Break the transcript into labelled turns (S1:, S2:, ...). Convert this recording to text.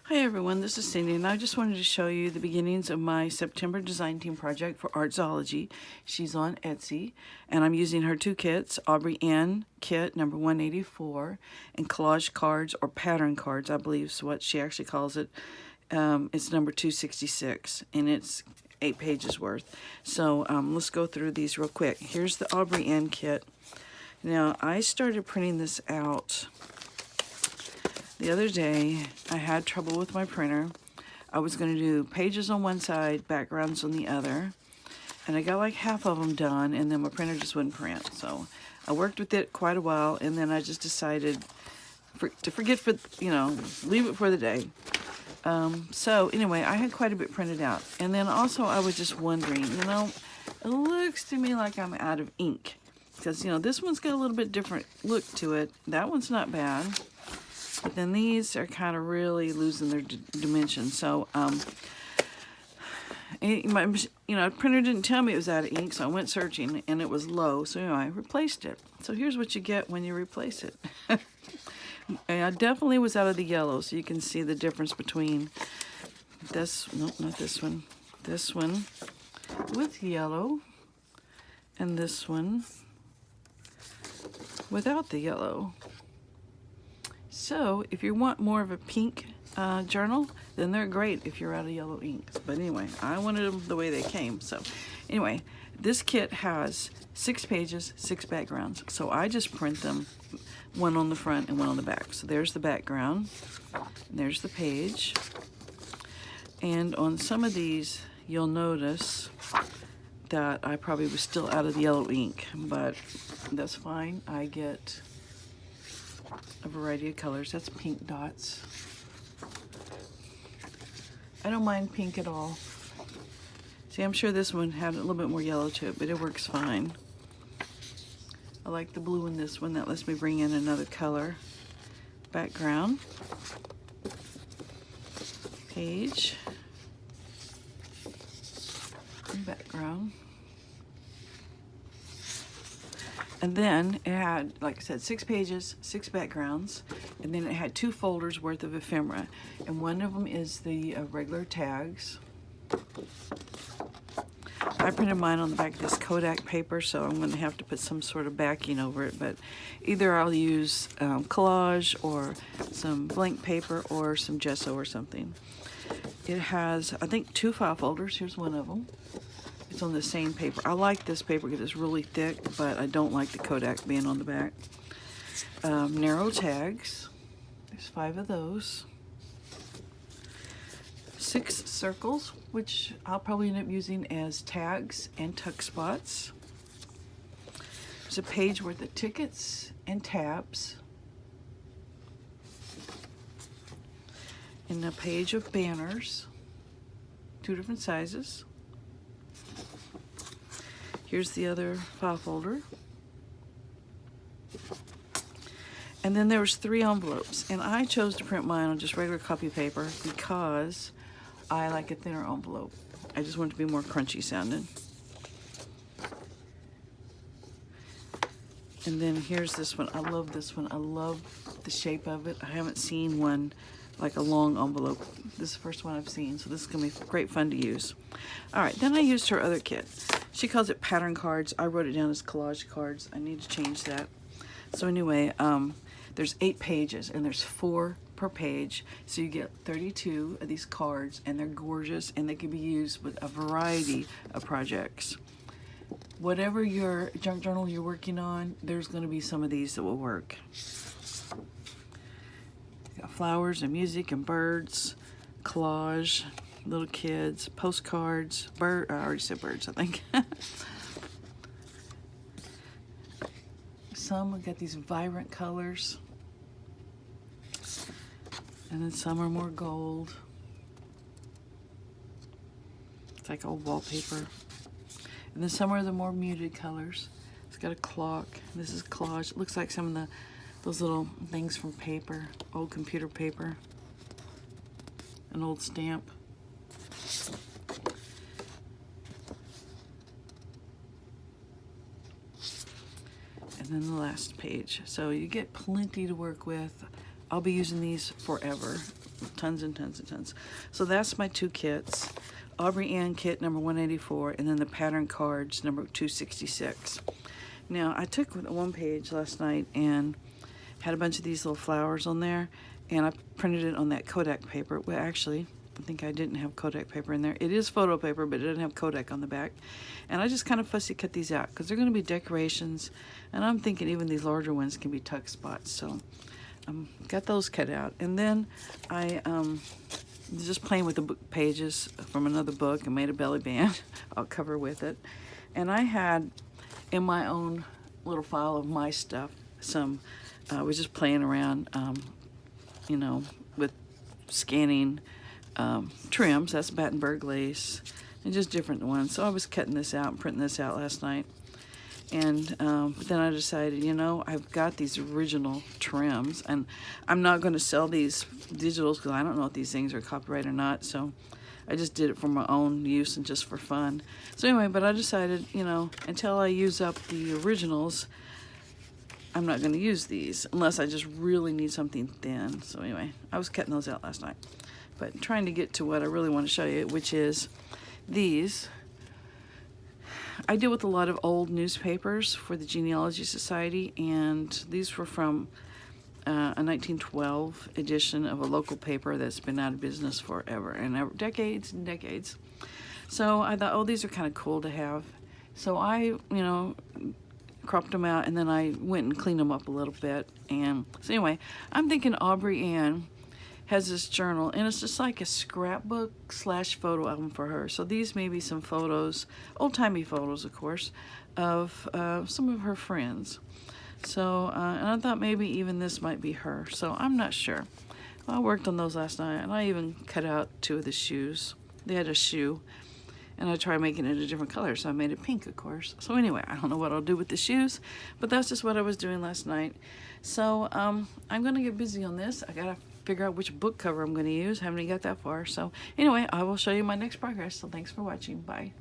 S1: Hi everyone, this is Cindy, and I just wanted to show you the beginnings of my September design team project for Artzology. She's on Etsy, and I'm using her two kits, Aubrey Ann kit number 184, and collage cards, or pattern cards, I believe is what she actually calls it. It's number 266, and it's 8 pages worth. So let's go through these real quick. Here's the Aubrey Ann kit. Now, I started printing this out the other day. I had trouble with my printer. I was going to do pages on one side, backgrounds on the other, and I got like half of them done, and then my printer just wouldn't print. So I worked with it quite a while, and then I just decided to forget, leave it for the day. So anyway, I had quite a bit printed out, and then also I was just wondering, it looks to me like I'm out of ink, because this one's got a little bit different look to it. That one's not bad. But then these are kind of really losing their dimension. So, printer didn't tell me it was out of ink, so I went searching, and it was low. So anyway, I replaced it. So here's what you get when you replace it. And I definitely was out of the yellow, so you can see the difference between this, nope, not this one with yellow, and this one without the yellow. So if you want more of a pink journal, then they're great if you're out of yellow inks. But anyway, I wanted them the way they came. So anyway, this kit has 6 pages, 6 backgrounds. So I just print them, one on the front and one on the back. So there's the background, and there's the page. And on some of these, you'll notice that I probably was still out of the yellow ink, but that's fine. I get a variety of colors. That's pink dots. I don't mind pink at all. See, I'm sure this one had a little bit more yellow to it, but it works fine. I like the blue in this one. That lets me bring in another color. Background. Page. And background. And then it had, like I said, 6 pages, 6 backgrounds, and then it had 2 folders worth of ephemera. And one of them is the regular tags. I printed mine on the back of this Kodak paper, so I'm going to have to put some sort of backing over it. But either I'll use collage or some blank paper or some gesso or something. It has, I think, 2 file folders. Here's one of them. It's on the same paper. I like this paper because it's really thick, but I don't like the Kodak being on the back. Narrow tags. There's 5 of those. 6 circles, which I'll probably end up using as tags and tuck spots. There's a page worth of tickets and tabs. And a page of banners. 2 different sizes. Here's the other file folder. And then there was 3 envelopes, and I chose to print mine on just regular copy paper because I like a thinner envelope. I just want it to be more crunchy sounding. And then here's this one. I love this one. I love the shape of it. I haven't seen one like a long envelope. This is the first one I've seen, so this is gonna be great fun to use. All right, then I used her other kit. She calls it pattern cards. I wrote it down as collage cards. I need to change that. So anyway, there's 8 pages, and there's 4 per page. So you get 32 of these cards, and they're gorgeous, and they can be used with a variety of projects. Whatever your junk journal you're working on, there's gonna be some of these that will work. Got flowers and music and birds, collage, little kids, postcards, I already said birds, I think. Some have got these vibrant colors, and then some are more gold. It's like old wallpaper. And then some are the more muted colors. It's got a clock. This is collage. It looks like some of those little things from paper, old computer paper, an old stamp. And then the last page. So you get plenty to work with. I'll be using these forever. tons and tons and tons. So that's my 2 kits. Aubrey Ann kit number 184, and then the pattern cards number 266. Now, I took one page last night and had a bunch of these little flowers on there, and I printed it on that Kodak paper. Well, actually, I think I didn't have Kodak paper in there. It is photo paper, but it doesn't have Kodak on the back. And I just kind of fussy cut these out because they're going to be decorations, and I'm thinking even these larger ones can be tuck spots. So got those cut out. And then I was just playing with the book pages from another book and made a belly band. I'll cover with it. And I had in my own little file of my stuff some, I was just playing around, you know, with scanning trims. That's Battenberg lace and just different ones. So I was cutting this out and printing this out last night. And then I decided, you know, I've got these original trims, and I'm not going to sell these digitals because I don't know if these things are copyrighted or not. So I just did it for my own use and just for fun. So anyway, but I decided, you know, until I use up the originals, I'm not going to use these unless I just really need something thin. So anyway, I was cutting those out last night. But trying to get to what I really want to show you, which is these. I deal with a lot of old newspapers for the Genealogy Society, and these were from a 1912 edition of a local paper that's been out of business forever and ever, decades and decades. So I thought, oh, these are kind of cool to have. So I, you know, cropped them out, and then I went and cleaned them up a little bit. And so anyway, I'm thinking Aubrey Ann has this journal, and it's just like a scrapbook slash photo album for her. So these may be some photos, old-timey photos, of course, of some of her friends. So, and I thought maybe even this might be her. So I'm not sure. Well, I worked on those last night, and I even cut out 2 of the shoes. They had a shoe, and I tried making it a different color, so I made it pink, of course. So anyway, I don't know what I'll do with the shoes, but that's just what I was doing last night. So I'm going to get busy on this. I got to figure out which book cover I'm going to use. I haven't even got that far. So anyway, I will show you my next progress. So thanks for watching. Bye.